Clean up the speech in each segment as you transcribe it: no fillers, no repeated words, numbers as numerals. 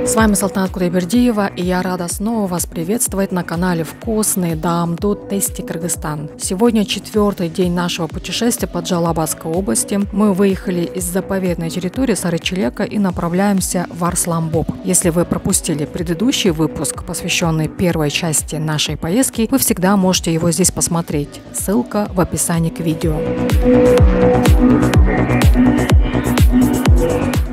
С вами Салтанат Кудайбердиева, и я рада снова вас приветствовать на канале «Вкусный Дамдут Тести Кыргызстан». Сегодня 4-й день нашего путешествия по Джалабадской области. Мы выехали из заповедной территории Сары-Челека и направляемся в Арсланбоб. Если вы пропустили предыдущий выпуск, посвященный первой части нашей поездки, вы всегда можете его здесь посмотреть. Ссылка в описании к видео.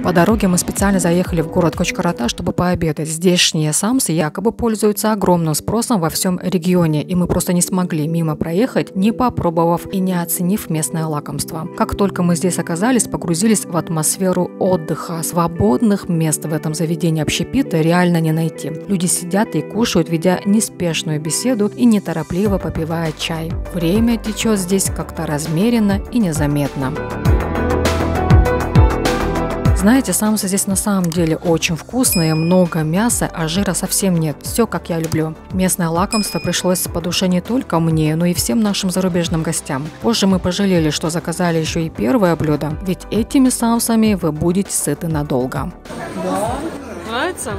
По дороге мы специально заехали в город Кочкарата, чтобы пообедать. Здешние самсы якобы пользуются огромным спросом во всем регионе, и мы просто не смогли мимо проехать, не попробовав и не оценив местное лакомство. Как только мы здесь оказались, погрузились в атмосферу отдыха. Свободных мест в этом заведении общепита реально не найти. Люди сидят и кушают, ведя неспешную беседу и неторопливо попивая чай. Время течет здесь как-то размеренно и незаметно. Знаете, самсы здесь на самом деле очень вкусные, много мяса, а жира совсем нет. Все, как я люблю. Местное лакомство пришлось по душе не только мне, но и всем нашим зарубежным гостям. Позже мы пожалели, что заказали еще и первое блюдо, ведь этими самсами вы будете сыты надолго. Да. Нравится?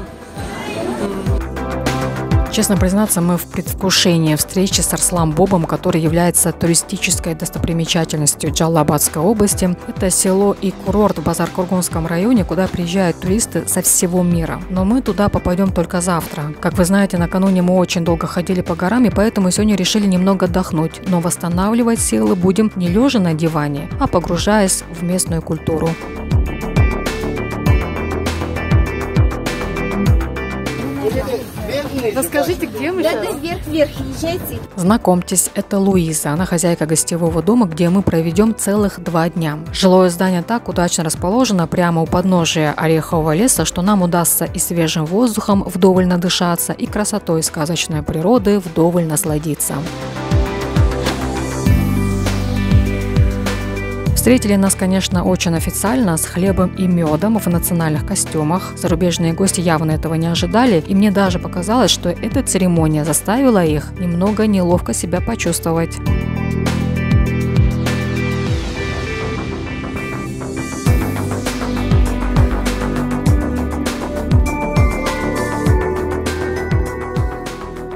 Честно признаться, мы в предвкушении встречи с Арсланбобом, который является туристической достопримечательностью Джалабадской области. Это село и курорт в Базар-Кургунском районе, куда приезжают туристы со всего мира. Но мы туда попадем только завтра. Как вы знаете, накануне мы очень долго ходили по горам, и поэтому сегодня решили немного отдохнуть. Но восстанавливать силы будем не лежа на диване, а погружаясь в местную культуру. Расскажите, где мы сейчас? Вверх, езжайте. Знакомьтесь, это Луиза. Она хозяйка гостевого дома, где мы проведем целых 2 дня. Жилое здание так удачно расположено прямо у подножия орехового леса, что нам удастся и свежим воздухом вдоволь надышаться, и красотой сказочной природы вдоволь насладиться. Встретили нас, конечно, очень официально, с хлебом и медом в национальных костюмах. Зарубежные гости явно этого не ожидали, и мне даже показалось, что эта церемония заставила их немного неловко себя почувствовать.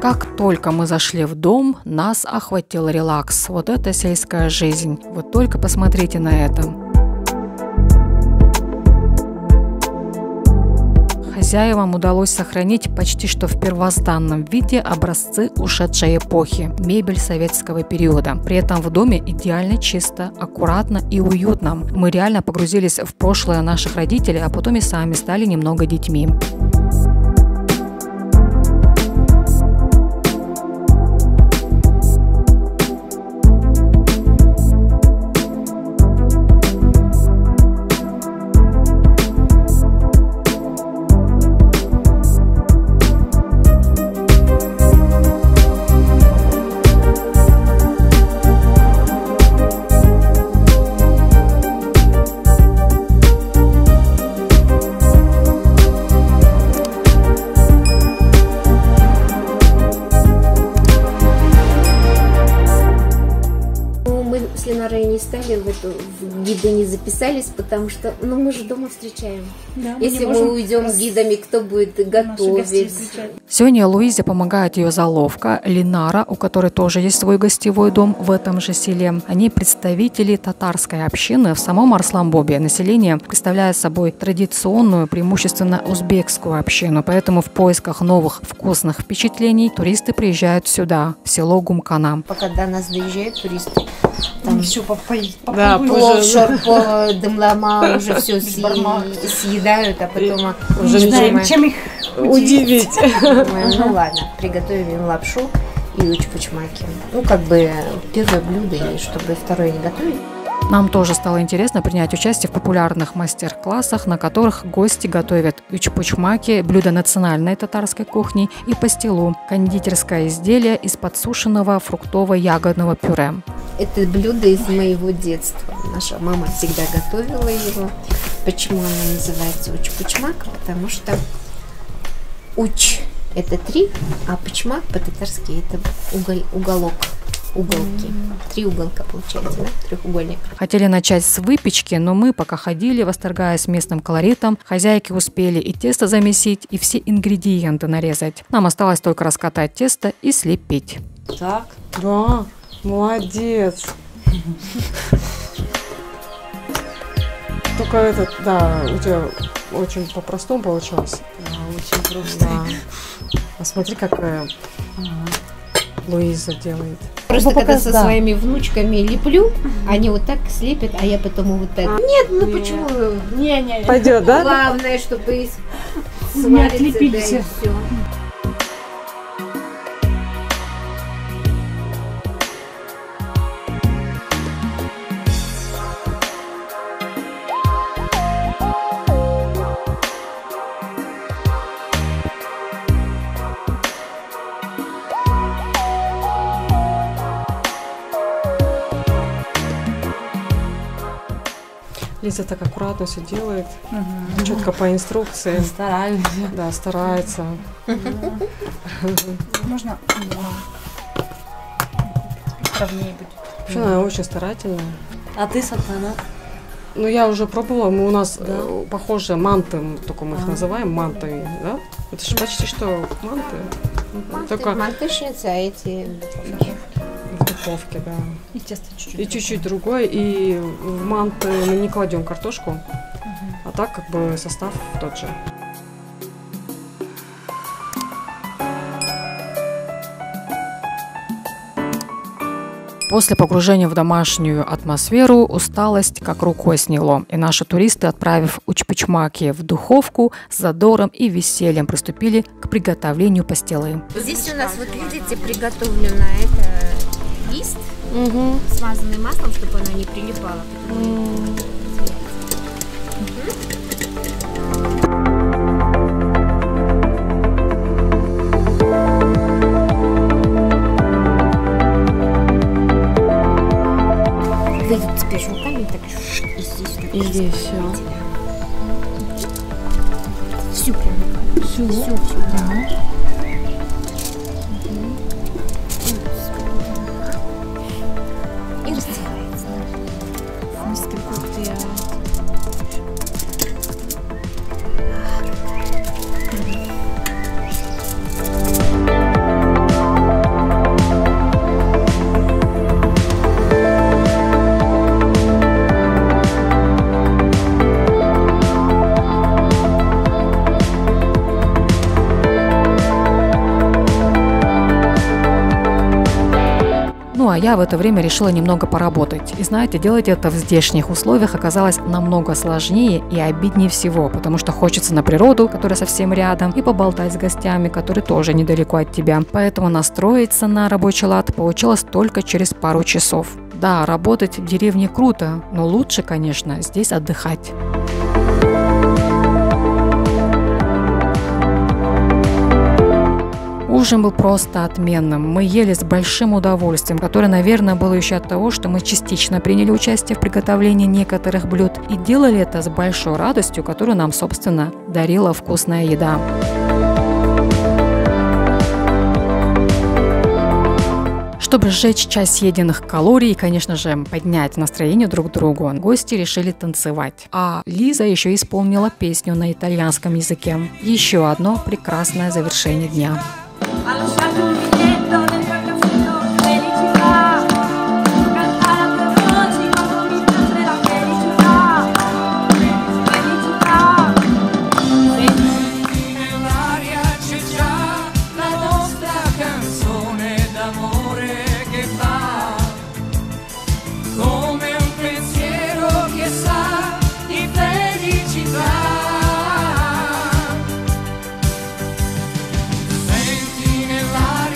Как только мы зашли в дом, нас охватил релакс. Вот это сельская жизнь. Вы только посмотрите на это. Хозяевам удалось сохранить почти что в первозданном виде образцы ушедшей эпохи, мебель советского периода. При этом в доме идеально чисто, аккуратно и уютно. Мы реально погрузились в прошлое наших родителей, а потом и сами стали немного детьми. Не стали в гиды не записались, потому что мы же дома встречаем. Да, если мы уйдем с гидами, кто будет готовить? Сегодня Луизе помогает ее заловка Линара, у которой тоже есть свой гостевой дом в этом же селе. Они представители татарской общины в самом Арсланбобе. Население представляет собой традиционную, преимущественно узбекскую общину, поэтому в поисках новых вкусных впечатлений туристы приезжают сюда, в село Гумкана. Пока до нас доезжают туристы, там все да, плов, шорпо, дымлама, уже все съедают, а потом уже не знаем, чем их удивить. Ну ладно, приготовили им лапшу и учпучмаки. Ну как бы первое блюдо, и чтобы второе не готовить. Нам тоже стало интересно принять участие в популярных мастер-классах, на которых гости готовят учпучмаки, блюдо национальной татарской кухни, и пастилу, кондитерское изделие из подсушенного фруктово-ягодного пюре. Это блюдо из моего детства. Наша мама всегда готовила его. Почему оно называется учпучмак? Потому что уч – это 3, а пучмак по-татарски – это уголок. уголки. 3 уголка получается, да? Треугольник. Хотели начать с выпечки, но мы, пока ходили, восторгаясь местным колоритом, хозяйки успели и тесто замесить, и все ингредиенты нарезать. Нам осталось только раскатать тесто и слепить. Так? Да, молодец. Только этот, да, у тебя очень по-простому получилось. Да, очень просто. Да. А смотри, как Луиза делает. Просто когда со своими внучками леплю, они вот так слепят, а я потом вот так. Нет, ну почему? Не. Пойдет, да? Главное, чтобы Не отлепились. Да, и все. Лиза так аккуратно все делает, четко по инструкции. Стараемся. Да, старается. Можно ровнее будет. Вообще она очень старательная. А ты, Сатана? Ну, я уже пробовала, у нас похожие манты, только мы их называем мантами, да? Это же почти что манты. Только Мантышница, а эти... в духовке, да. И тесто чуть-чуть. И чуть-чуть другой, и в манты мы не кладем картошку, а так как бы состав тот же. После погружения в домашнюю атмосферу усталость как рукой сняло, и наши туристы, отправив учпучмаки в духовку, с задором и весельем приступили к приготовлению пастилы. Здесь у нас, вот видите, приготовлено это лист, смазанный маслом, чтобы оно не прилипало. Вы теперь руками так и здесь. И здесь все. Всю прям. Всю. Да. И растирается. Ну, а я в это время решила немного поработать. И знаете, делать это в здешних условиях оказалось намного сложнее и обиднее всего, потому что хочется на природу, которая совсем рядом, и поболтать с гостями, которые тоже недалеко от тебя. Поэтому настроиться на рабочий лад получилось только через пару часов. Да, работать в деревне круто, но лучше, конечно, здесь отдыхать. Ужин был просто отменным. Мы ели с большим удовольствием, которое, наверное, было еще от того, что мы частично приняли участие в приготовлении некоторых блюд и делали это с большой радостью, которую нам, собственно, дарила вкусная еда. Чтобы сжечь часть съеденных калорий и, конечно же, поднять настроение друг другу, гости решили танцевать. А Лиза еще исполнила песню на итальянском языке. Еще одно прекрасное завершение дня. Senti nell'aria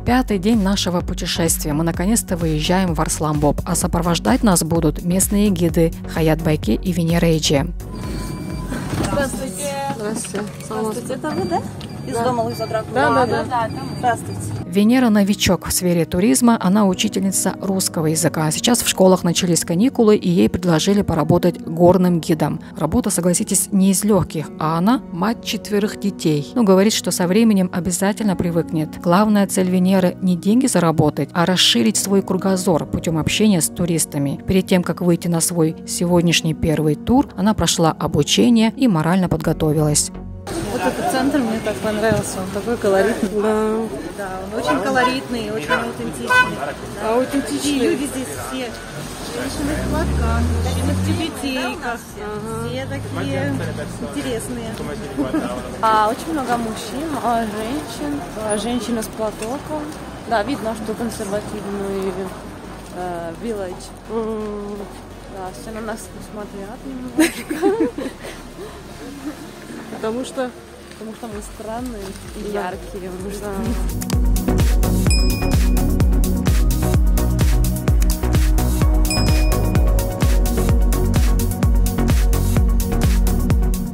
5-й день нашего путешествия. Мы наконец-то выезжаем в Арсланбоб, а сопровождать нас будут местные гиды Хаят Байке и Венера Эйджи. Здравствуйте. Здравствуйте. Здравствуйте, это вы, да? Из дома Луиза Дракула. Да. Здравствуйте. Венера новичок в сфере туризма, она учительница русского языка. Сейчас в школах начались каникулы, и ей предложили поработать горным гидом. Работа, согласитесь, не из легких, а она мать 4 детей. Говорит, что со временем обязательно привыкнет. Главная цель Венеры не деньги заработать, а расширить свой кругозор путем общения с туристами. Перед тем, как выйти на свой сегодняшний первый тур, она прошла обучение и морально подготовилась. Вот этот центр мне так понравился, он такой колоритный. Да, он очень колоритный, очень аутентичный. Аутентичный. Люди здесь все женщины в платках, мужчины в тюбетейках, все такие интересные. Очень много мужчин, женщин, женщина с платоком. Да, видно, что консервативный village. Да, все на нас смотрят немножко. Потому что мы странные и яркие.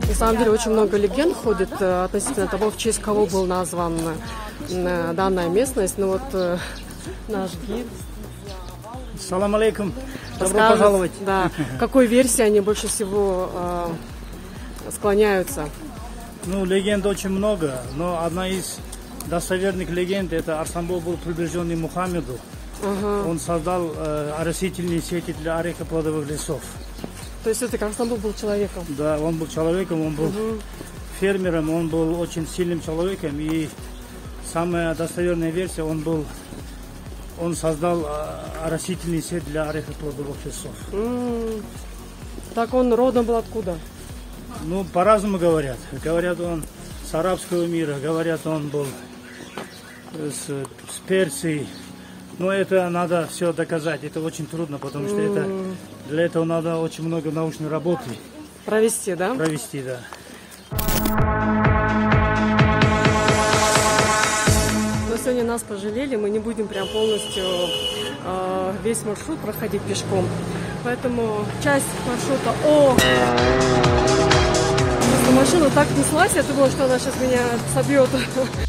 на самом деле очень много легенд ходит относительно того, в честь кого был назван данная местность. Но вот наш гид. Салам алейкум. Добро пожаловать. Да. К какой версии они больше всего склоняются? Легенд очень много, но одна из достоверных легенд — это Арсланбоб был приближенный Мухаммеду. Он создал оросительные сети для орехоплодовых лесов. То есть это как Арсланбоб был человеком? Да, он был человеком, он был фермером, он был очень сильным человеком. И самая достоверная версия, он создал оросительный сеть для орехоплодовых лесов. Так он родом был откуда? По-разному говорят. Говорят, он с арабского мира, говорят, он был с Персии. Но это надо все доказать. Это очень трудно, потому что для этого надо очень много научной работы. Провести, да? Провести, да. Но сегодня нас пожалели, мы не будем прям полностью весь маршрут проходить пешком. Поэтому часть маршрута... Машина так неслась, я думала, что она сейчас меня собьет.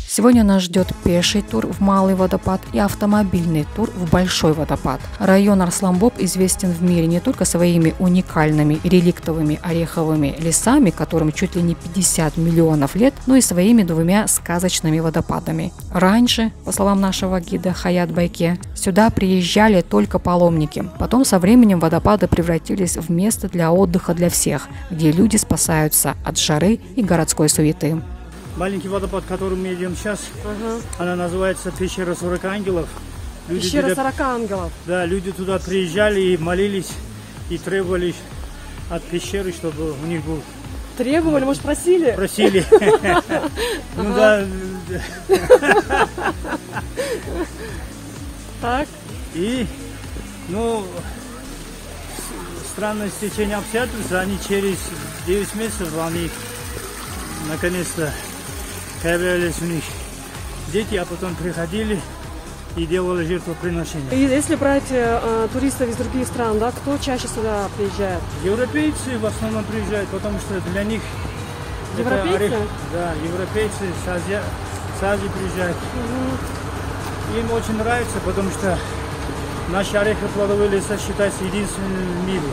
Сегодня нас ждет пеший тур в Малый водопад и автомобильный тур в Большой водопад. Район Арсланбоб известен в мире не только своими уникальными реликтовыми ореховыми лесами, которым чуть ли не 50 миллионов лет, но и своими 2 сказочными водопадами. Раньше, по словам нашего гида Хаят Байке, сюда приезжали только паломники. Потом со временем водопады превратились в место для отдыха для всех, где люди спасаются от жары и городской суеты. Маленький водопад, в котором мы идем сейчас, она называется Пещера 40 ангелов. Пещера 40 ангелов. Да, люди туда приезжали и молились, и требовали от пещеры, чтобы у них был... Требовали, может, просили? Просили. Да. Так. И, странное стечение обстоятельств, они через 9 месяцев, они наконец-то появлялись у них дети, а потом приходили и делали жертвоприношения. И если брать туристов из других стран, да, кто чаще сюда приезжает? Европейцы в основном приезжают, потому что для них... Европейцы? Да, европейцы с Азии приезжают. Им очень нравится, потому что наши орехоплодовые леса считаются единственными в мире.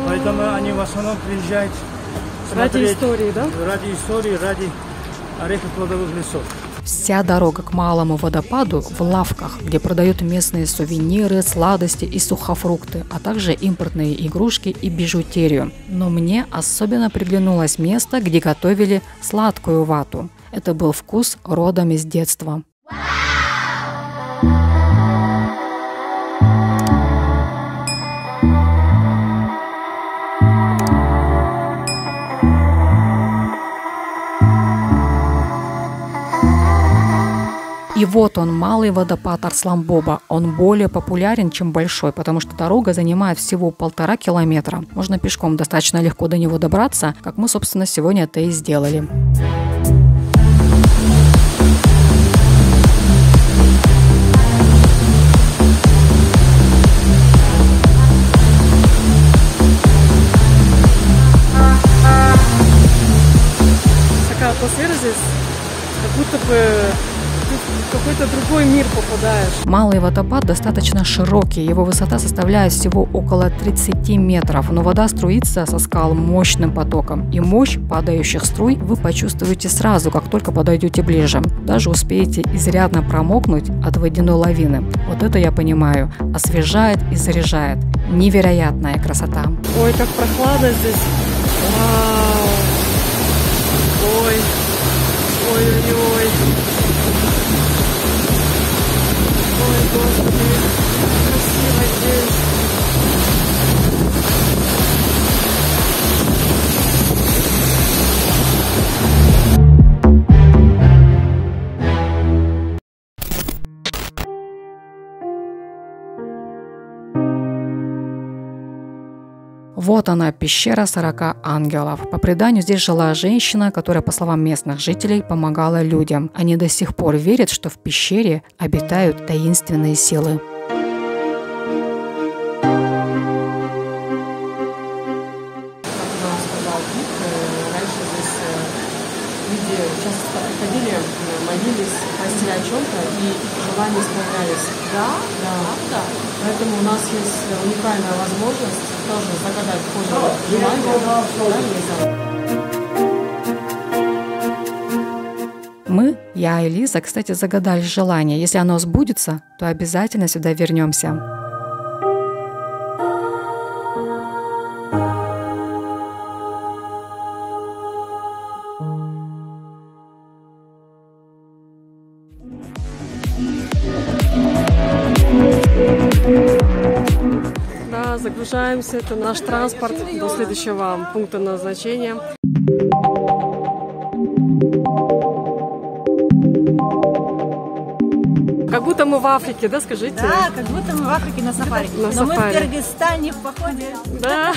Поэтому они в основном приезжают смотреть, ради истории, да? Ради истории, ради орехоплодовых лесов. Вся дорога к Малому водопаду в лавках, где продают местные сувениры, сладости и сухофрукты, а также импортные игрушки и бижутерию. Но мне особенно приглянулось место, где готовили сладкую вату. Это был вкус родом из детства. И вот он, Малый водопад Арсланбоба. Он более популярен, чем Большой, потому что дорога занимает всего 1,5 километра. Можно пешком достаточно легко до него добраться, как мы, собственно, сегодня это и сделали. атмосфера здесь, как будто бы ты в какой-то другой мир попадаешь. Малый водопад достаточно широкий, его высота составляет всего около 30 метров, но вода струится со скал мощным потоком, и мощь падающих струй вы почувствуете сразу, как только подойдете ближе. Даже успеете изрядно промокнуть от водяной лавины. Вот это я понимаю, освежает и заряжает. Невероятная красота. Ой, как прохладно здесь. Вау. Ой. Ой-ой-ой. Ой, Господи, красиво здесь. Вот она, пещера 40 ангелов. По преданию, здесь жила женщина, которая, по словам местных жителей, помогала людям. Они до сих пор верят, что в пещере обитают таинственные силы. Молились, просили о чем-то, и желания исполнялись. Да? Да. Поэтому у нас есть уникальная возможность тоже загадать желание. Мы, я и Лиза, кстати, загадали желание. Если оно сбудется, то обязательно сюда вернемся. Загружаемся, это наш транспорт до следующего пункта назначения. Как будто мы в Африке, да, скажите? Да, как будто мы в Африке на сафари. Но мы в Кыргызстане в походе. Да.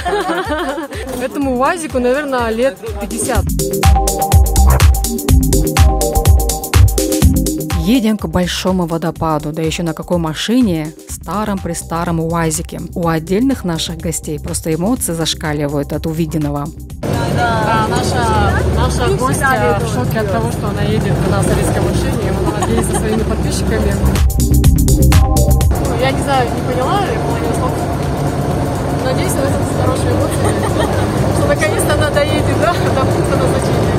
Этому УАЗику, наверное, лет 50. Едем к большому водопаду, да еще на какой машине? Старом-престаром УАЗике. У отдельных наших гостей просто эмоции зашкаливают от увиденного. Да, наша гостья в шоке от того, что она едет на советской машине. Она надеется со своими подписчиками. Я не знаю, не поняла, я поняла слов. Надеюсь, это хорошие эмоции, что наконец-то она доедет, да, до пункта назначения.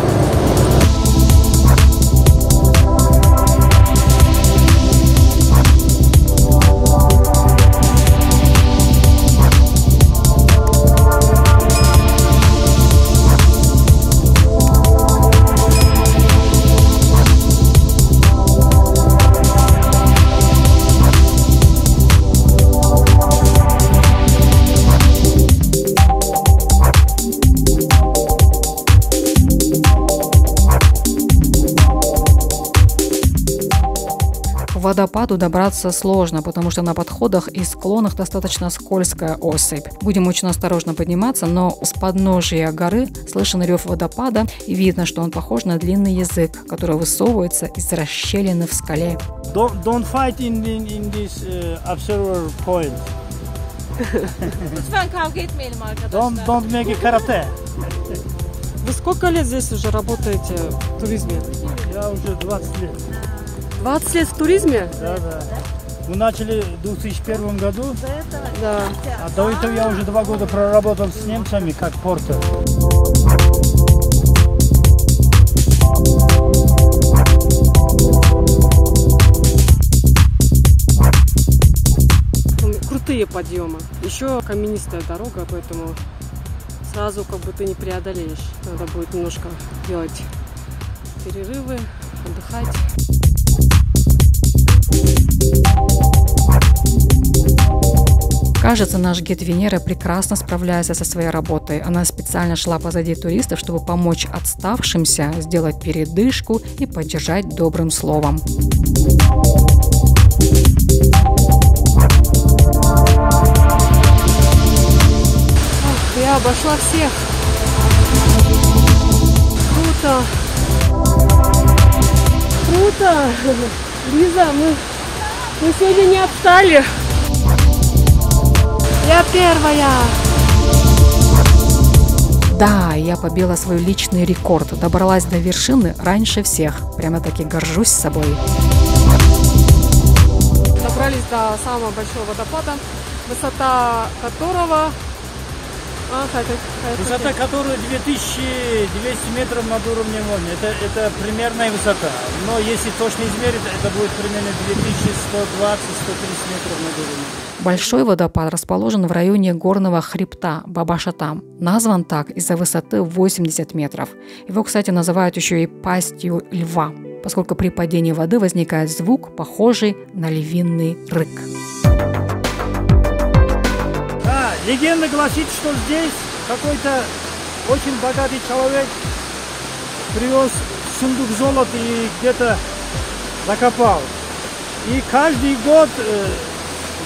К водопаду добраться сложно, потому что на подходах и склонах достаточно скользкая осыпь. Будем очень осторожно подниматься, но с подножия горы слышен рев водопада и видно, что он похож на длинный язык, который высовывается из расщелины в скале. Don't fight in this observer point. Don't make a karate. Вы сколько лет здесь уже работаете в туризме? Я уже 20 лет. 20 лет в туризме? Да. Мы начали в 2001 году. Да. А до этого я уже 2 года проработал с немцами как портер. Крутые подъемы. Еще каменистая дорога, поэтому сразу как бы ты не преодолеешь. Надо будет немножко делать перерывы, отдыхать. Кажется, наш гид Венера прекрасно справляется со своей работой. Она специально шла позади туристов, чтобы помочь отставшимся, сделать передышку и поддержать добрым словом. Я обошла всех. Круто. Круто. Лиза, мы сегодня не отстали. Я первая. Да, я побила свой личный рекорд, добралась до вершины раньше всех. Прямо-таки горжусь собой. Добрались до самого большого водопада, высота которого... Высота которой 2200 метров над уровнем моря. Это примерная высота. Но если точно измерить, это будет примерно 2120-130 метров над уровнем. Большой водопад расположен в районе горного хребта Баба-Шатам. Назван так из-за высоты 80 метров. Его, кстати, называют еще и пастью льва, поскольку при падении воды возникает звук, похожий на львиный рык. Легенда гласит, что здесь какой-то очень богатый человек привез сундук золота и где-то закопал. И каждый год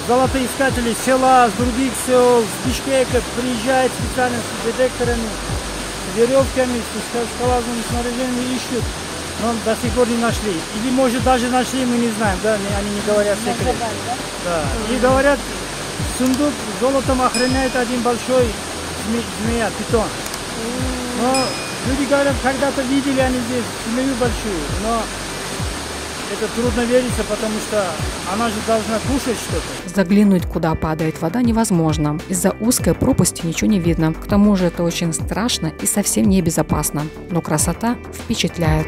золотоискатели села, с других сел, с Бишкека приезжают специально с детекторами, с веревками, с скалазными снаряжениями ищут, но до сих пор не нашли. Или, может, даже нашли, мы не знаем, да, они не говорят секрет. Да. И говорят, сундук золотом охраняет один большой змея, питон. Но люди говорят, когда-то видели они здесь змею большую, но это трудно вериться, потому что она же должна кушать что-то. Заглянуть, куда падает вода, невозможно. Из-за узкой пропасти ничего не видно. К тому же это очень страшно и совсем небезопасно. Но красота впечатляет.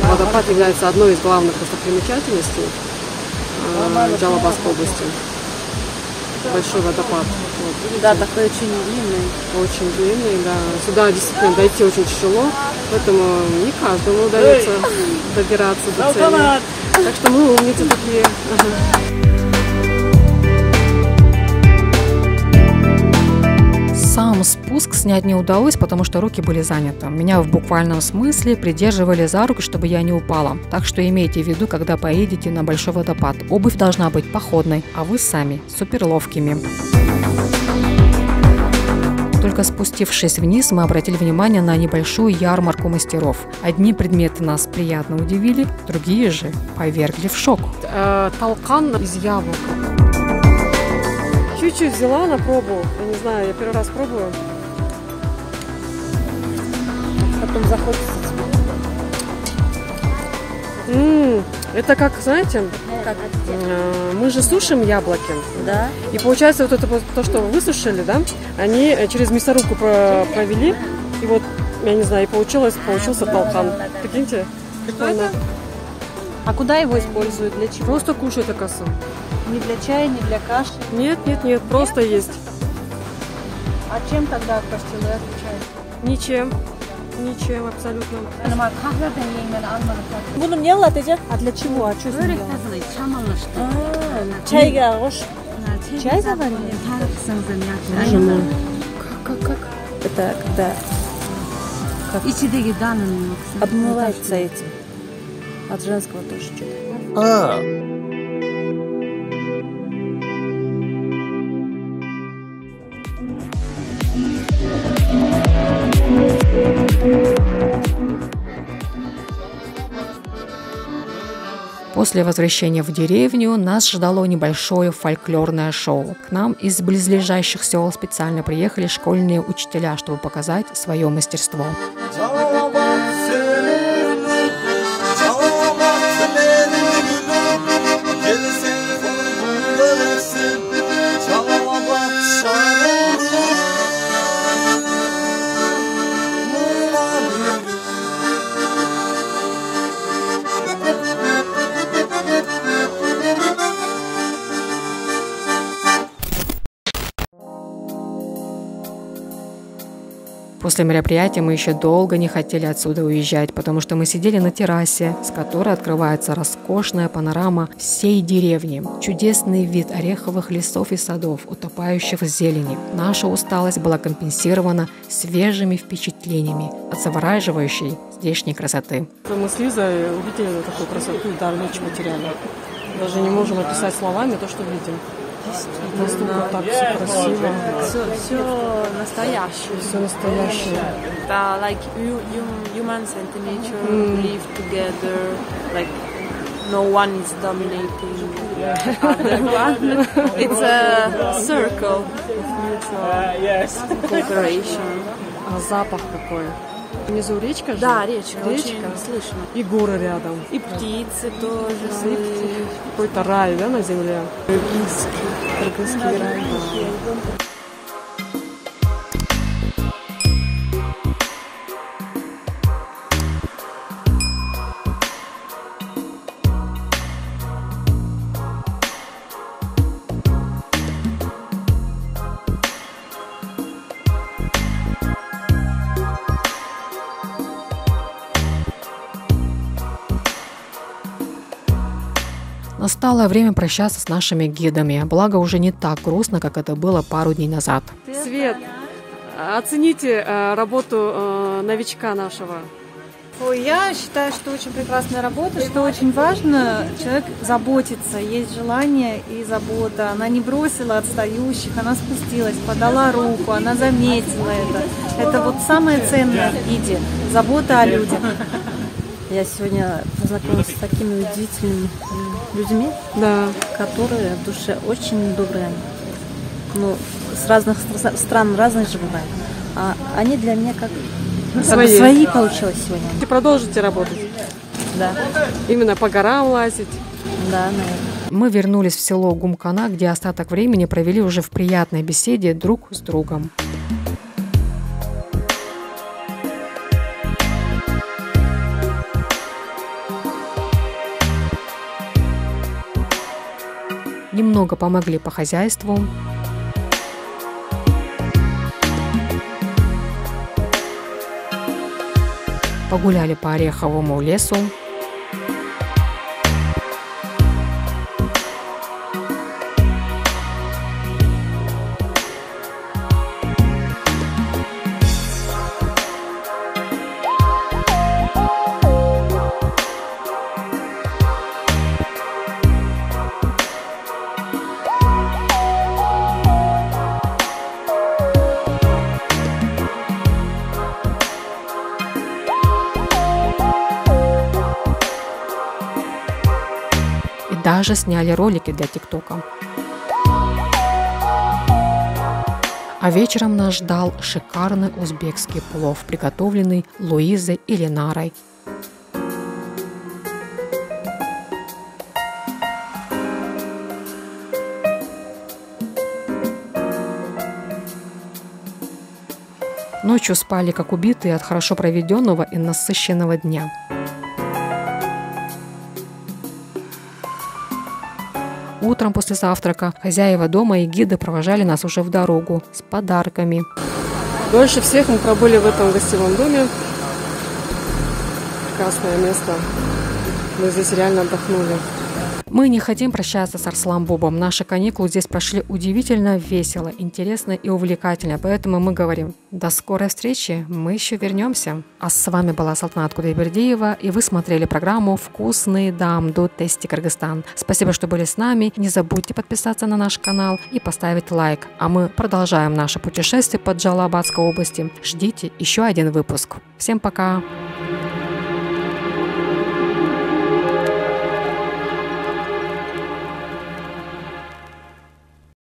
Водопад является одной из главных достопримечательностей Джалабадской области. Большой водопад. Вот, Да, такой очень длинный. очень длинный, да. Сюда действительно дойти очень тяжело, поэтому не каждому удается добираться до цели. Так что мы умницы такие. Сам спуск снять не удалось, потому что руки были заняты. Меня в буквальном смысле придерживали за руку, чтобы я не упала. Так что имейте в виду, когда поедете на большой водопад. Обувь должна быть походной, а вы сами суперловкими. Только спустившись вниз, мы обратили внимание на небольшую ярмарку мастеров. Одни предметы нас приятно удивили, другие же повергли в шок. Толкан из яблок. Чуть-чуть взяла на пробу. Я не знаю, я первый раз пробую. Потом захочется тебе. Это как, знаете, мы же сушим яблоки. Да. И получается, вот это вот то, что высушили, да, они через мясорубку провели. И вот, я не знаю, и получился толкан. Прикиньте, прикольно. А куда его используют? Для чего? Просто кушать, оказывается. Не для чая, не для каши. Нет, просто есть. А чем тогда пастилы отличаются? Ничем абсолютно. Bunu niye anlatacak? А для чего? А что с ним Чайга рош. Чай заварили? Как? Это когда обмывается этим. От женского тоже что-то. После возвращения в деревню нас ждало небольшое фольклорное шоу. К нам из близлежащих сел специально приехали школьные учителя, чтобы показать свое мастерство. После мероприятия мы еще долго не хотели отсюда уезжать, потому что мы сидели на террасе, с которой открывается роскошная панорама всей деревни. Чудесный вид ореховых лесов и садов, утопающих в зелени. Наша усталость была компенсирована свежими впечатлениями от завораживающей здешней красоты. Мы с Лизой увидели такую красоту и дар речи потеряли. Даже не можем описать словами то, что видим. Настолько так все красиво. Все настоящее. Все настоящее. Да, like humans and nature live together, like no one is dominating the other one. It's a circle of mutual cooperation. А запах какой? Внизу речка же? Да, речка. Очень слышно. И горы рядом. И птицы тоже. Какой-то рай, да, на земле? Кыргызский рай. Настало время прощаться с нашими гидами, благо уже не так грустно, как это было пару дней назад. Свет, оцените работу новичка нашего. Ой, я считаю, что очень прекрасная работа, что очень важно, человек заботится, есть желание и забота. Она не бросила отстающих, она спустилась, подала руку, она заметила это. Это вот самое ценное в гиде – забота о людях. Я сегодня познакомилась с такими удивительными людьми, Да. которые в душе очень добрые. Ну, с разных стран, разные же бывают. А они для меня как свои получилось сегодня. И продолжите работать? Да. Именно по горам лазить? Да, наверное. Мы вернулись в село Гумкана, где остаток времени провели уже в приятной беседе друг с другом. Немного помогли по хозяйству. Погуляли по ореховому лесу. Даже сняли ролики для ТикТока. А вечером нас ждал шикарный узбекский плов, приготовленный Луизой и Ленарой. Ночью спали как убитые от хорошо проведенного и насыщенного дня. Утром после завтрака хозяева дома и гиды провожали нас уже в дорогу с подарками. Дольше всех мы пробыли в этом гостевом доме. Прекрасное место. Мы здесь реально отдохнули. Мы не хотим прощаться с Арсланбобом. Наши каникулы здесь прошли удивительно весело, интересно и увлекательно. Поэтому мы говорим: до скорой встречи, мы еще вернемся. А с вами была Салтанат Кудайбердиева, и вы смотрели программу «Вкусный Дамду Тести Кыргызстан». Спасибо, что были с нами. Не забудьте подписаться на наш канал и поставить лайк. А мы продолжаем наше путешествие по Джалалабадской области. Ждите еще один выпуск. Всем пока!